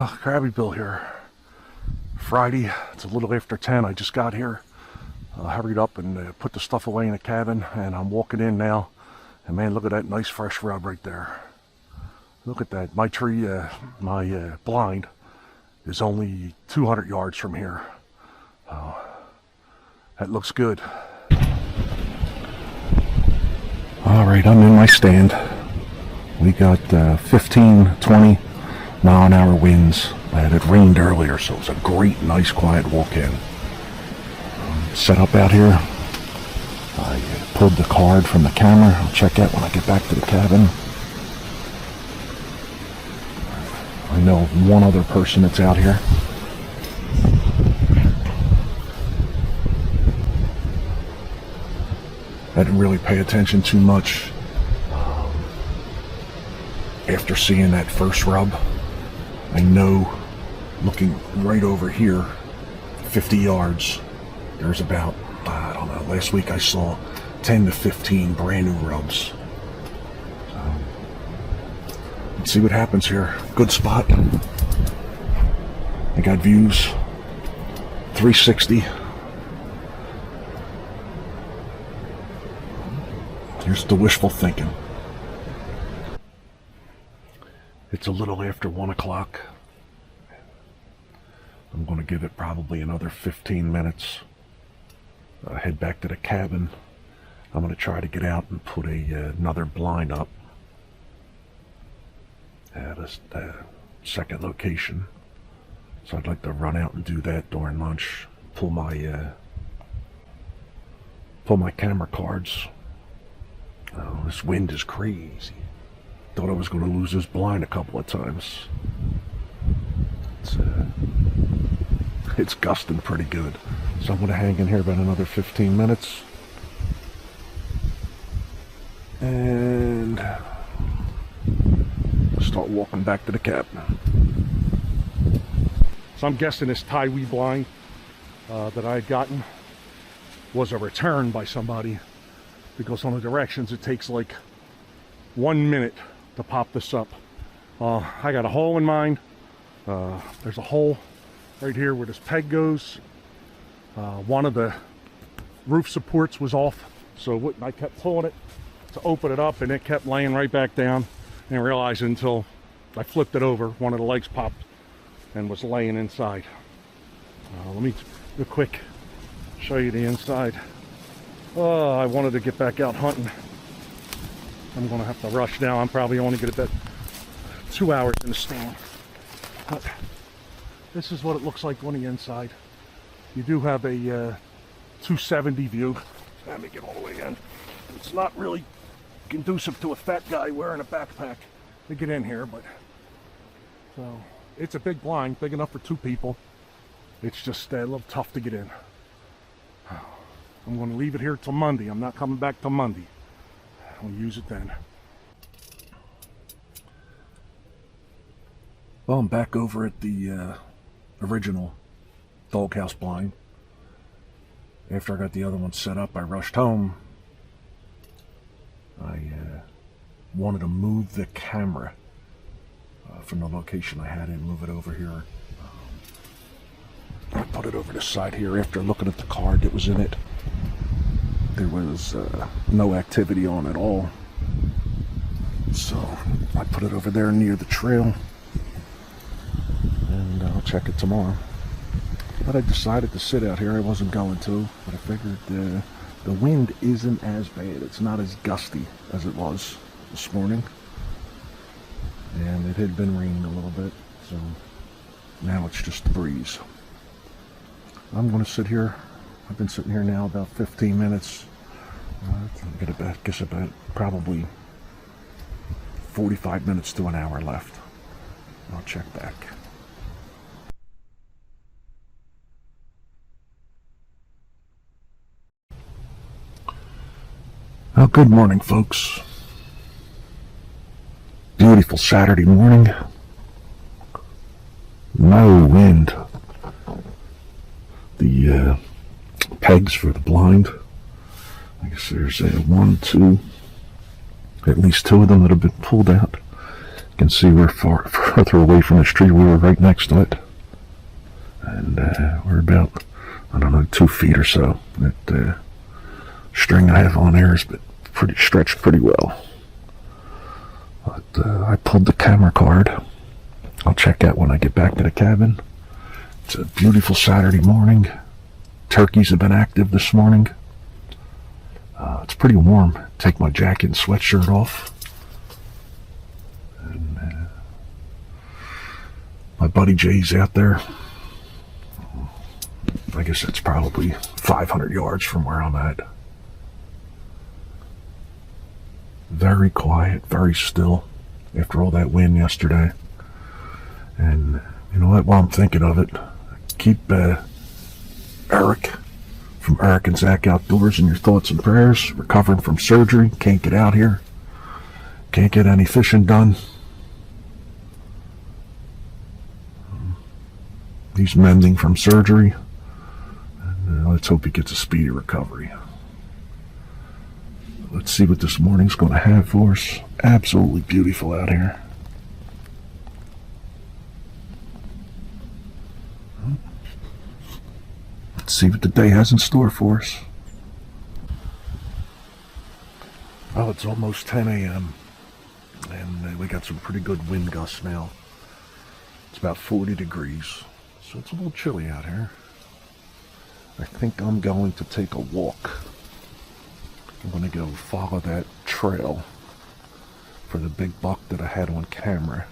Crabby Bill here. Friday, it's a little after 10. I just got here, hurried up and put the stuff away in the cabin, and I'm walking in now. And man, look at that nice fresh rub right there. Look at that. My tree, my blind is only 200 yards from here. That looks good. Alright, I'm in my stand. We got 15, 20 mile-an-hour winds. It rained earlier, so it was a great, nice, quiet walk-in. Set up out here. I pulled the card from the camera. I'll check that when I get back to the cabin. I know of one other person that's out here. I didn't really pay attention too much after seeing that first rub. I know, looking right over here, 50 yards, there's about, I don't know, last week I saw 10 to 15 brand new rubs. So, let's see what happens here. Good spot. I got views, 360. Here's the wishful thinking. It's a little after 1 o'clock. I'm going to give it probably another 15 minutes. Head back to the cabin. I'm going to try to get out and put another blind up at a second location. So I'd like to run out and do that during lunch. Pull my camera cards. Oh, this wind is crazy. Thought I was going to lose this blind a couple of times. It's gusting pretty good. So I'm going to hang in here about another 15 minutes. And start walking back to the cabin. So I'm guessing this tie-wee blind that I had gotten was a return by somebody, because on the directions it takes like 1 minute to pop this up. I got a hole in mine. There's a hole right here where this peg goes. One of the roof supports was off, so I kept pulling it to open it up, and it kept laying right back down. I didn't realize it until I flipped it over. One of the legs popped and was laying inside. Let me real quick show you the inside. Oh, I wanted to get back out hunting. I'm gonna have to rush now. I'm probably only gonna get 2 hours in the stand. But this is what it looks like on the inside. You do have a 270 view. Let me get all the way in. It's not really conducive to a fat guy wearing a backpack to get in here, but so it's a big blind, big enough for 2 people. It's just a little tough to get in. I'm going to leave it here till Monday. I'm not coming back till Monday. I'll use it then. Well, I'm back over at the original doghouse blind. After I got the other one set up, I rushed home. I wanted to move the camera from the location I had it and move it over here. I put it over the side here after looking at the card that was in it. There was no activity on at all. So I put it over there near the trail, and I'll check it tomorrow. But I decided to sit out here. I wasn't going to, but I figured the wind isn't as bad. It's not as gusty as it was this morning. And it had been raining a little bit, so now it's just the breeze. I'm going to sit here. I've been sitting here now about 15 minutes. I guess about probably 45 minutes to an hour left. I'll check back. Well, good morning, folks. Beautiful Saturday morning. No wind. The pegs for the blind. I guess there's 1, 2, at least 2 of them that have been pulled out. You can see we're further away from this tree. We were right next to it. And we're about, I don't know, 2 feet or so. That string I have on there is stretched pretty well. But I pulled the camera card. I'll check that when I get back to the cabin. It's a beautiful Saturday morning. Turkeys have been active this morning. It's pretty warm. Take my jacket and sweatshirt off. And my buddy Jay's out there. I guess that's probably 500 yards from where I'm at. Very quiet, very still after all that wind yesterday. And you know what, while I'm thinking of it, keep Eric from Eric and Zach Outdoors in your thoughts and prayers. Recovering from surgery, can't get out here, can't get any fishing done. He's mending from surgery, and let's hope he gets a speedy recovery. Let's see what this morning's going to have for us. Absolutely beautiful out here. Let's see what the day has in store for us. Well, it's almost 10 a.m. and we got some pretty good wind gusts now. It's about 40 degrees, so it's a little chilly out here. I think I'm going to take a walk. I'm going to go follow that trail for the big buck that I had on camera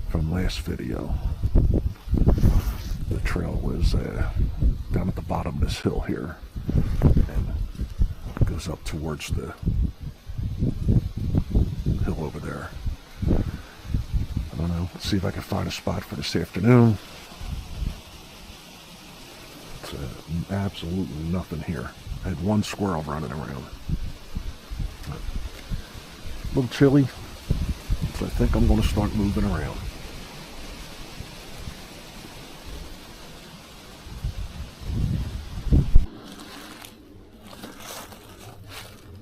from last video. The trail was down at the bottom of this hill here and goes up towards the hill over there. I don't know. Let's see if I can find a spot for this afternoon. It's absolutely nothing here. I had one squirrel running around. A little chilly, so I think I'm going to start moving around.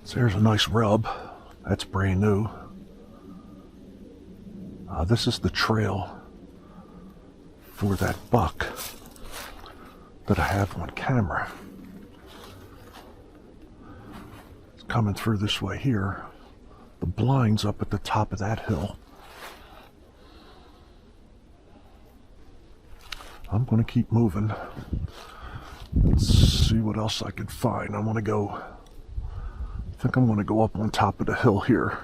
So there's a nice rub. That's brand new. This is the trail for that buck that I have on camera. It's coming through this way here. The blind's up at the top of that hill. I'm going to keep moving. Let's see what else I can find. I think I'm going to go up on top of the hill here.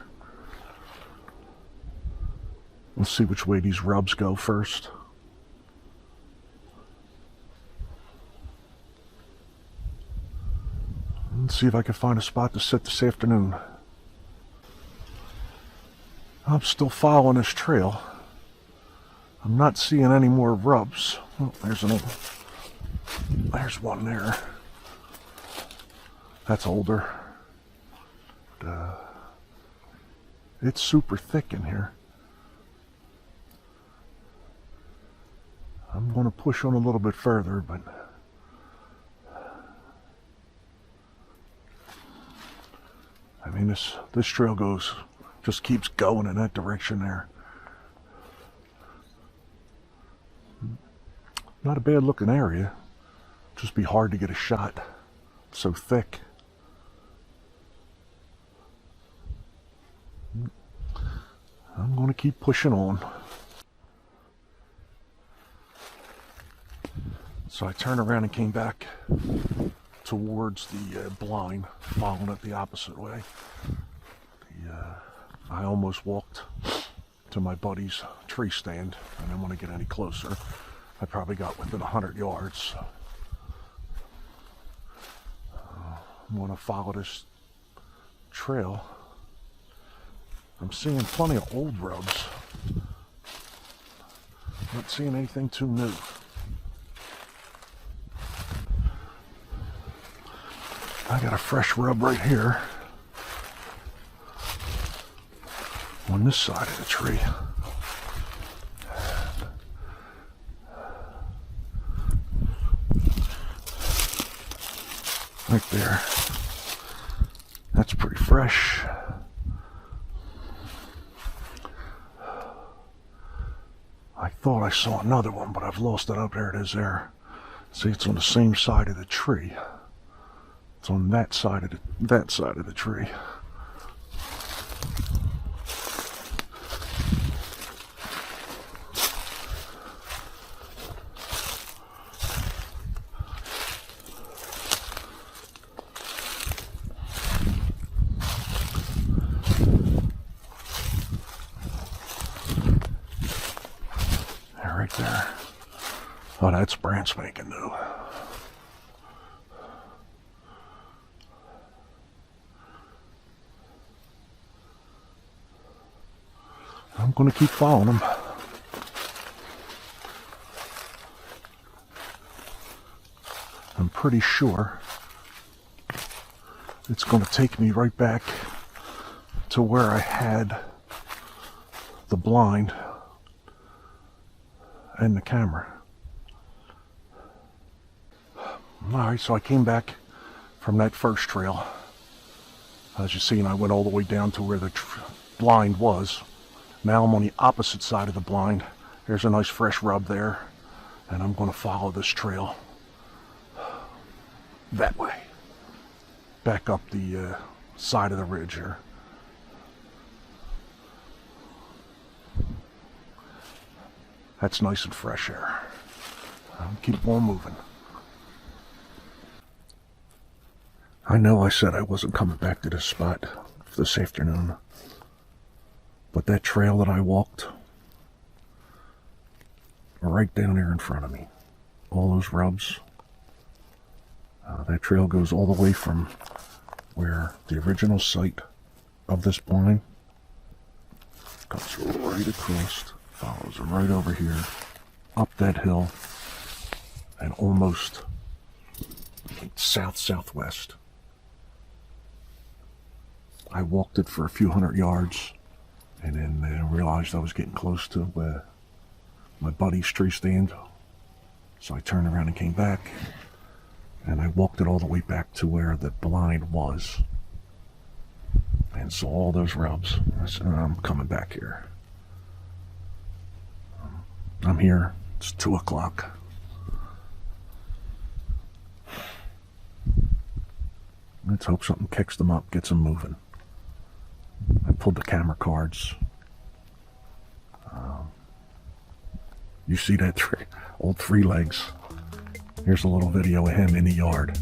Let's see which way these rubs go first. Let's see if I can find a spot to sit this afternoon. I'm still following this trail. I'm not seeing any more rubs. Oh, there's one there. That's older. It's super thick in here. I'm going to push on a little bit further, but I mean this trail just keeps going in that direction there. Not a bad looking area. Just be hard to get a shot. It's so thick. I'm going to keep pushing on. So I turned around and came back towards the blind, following it the opposite way. I almost walked to my buddy's tree stand. I didn't want to get any closer. I probably got within 100 yards. I'm going to follow this trail. I'm seeing plenty of old rubs. Not seeing anything too new. I got a fresh rub right here on this side of the tree. Right there. That's pretty fresh. thought I saw another one, but I've lost it. Up there it is there. See, it's on the same side of the tree. It's on that side of the tree. Right there. Oh, that's brand spanking new. I'm going to keep following them. I'm pretty sure it's going to take me right back to where I had the blind and the camera. Alright, so I came back from that first trail. As you see, I went all the way down to where the blind was. Now I'm on the opposite side of the blind. There's a nice fresh rub there, and I'm going to follow this trail that way, back up the side of the ridge here. That's nice and fresh air. I'll keep on moving. I know I said I wasn't coming back to this spot this afternoon, but that trail that I walked right down there in front of me, all those rubs, that trail goes all the way from where the original site of this blind comes right across, follows right over here, up that hill, and almost south-southwest. I walked it for a few hundred yards, and then realized I was getting close to my buddy's tree stand. So I turned around and came back, and I walked it all the way back to where the blind was, and saw all those rubs. I said, I'm coming back here. I'm here. It's 2 o'clock. Let's hope something kicks them up, gets them moving. I pulled the camera cards. You see that old 3 legs? Here's a little video of him in the yard.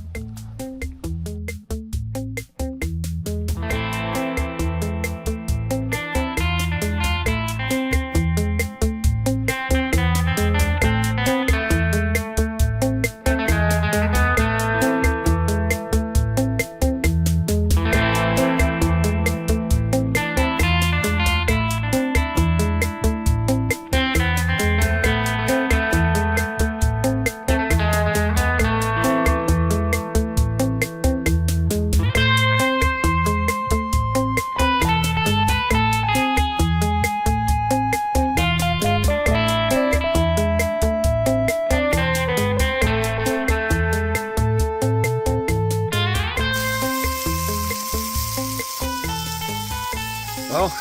Well,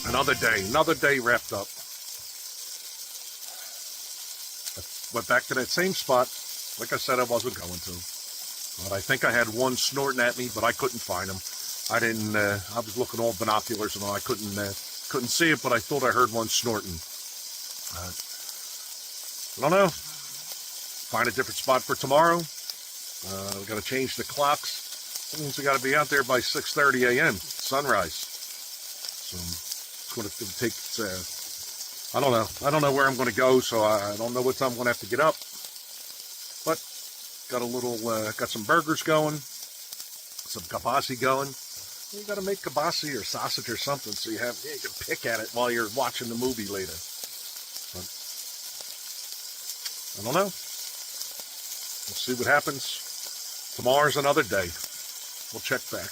another day wrapped up. Went back to that same spot. Like I said, I wasn't going to. But I think I had one snorting at me, but I couldn't find him. I didn't, I was looking all binoculars and all. I couldn't see it, but I thought I heard one snorting. I don't know. Find a different spot for tomorrow. We've got to change the clocks. That means we got to be out there by 6:30 a.m. sunrise. So it's going to take. I don't know. I don't know where I'm going to go, so I don't know what time I'm going to have to get up. But got a little. Got some burgers going, some kielbasa going. You got to make kielbasa or sausage or something, so you can pick at it while you're watching the movie later. But I don't know. We'll see what happens. Tomorrow's another day. We'll check back.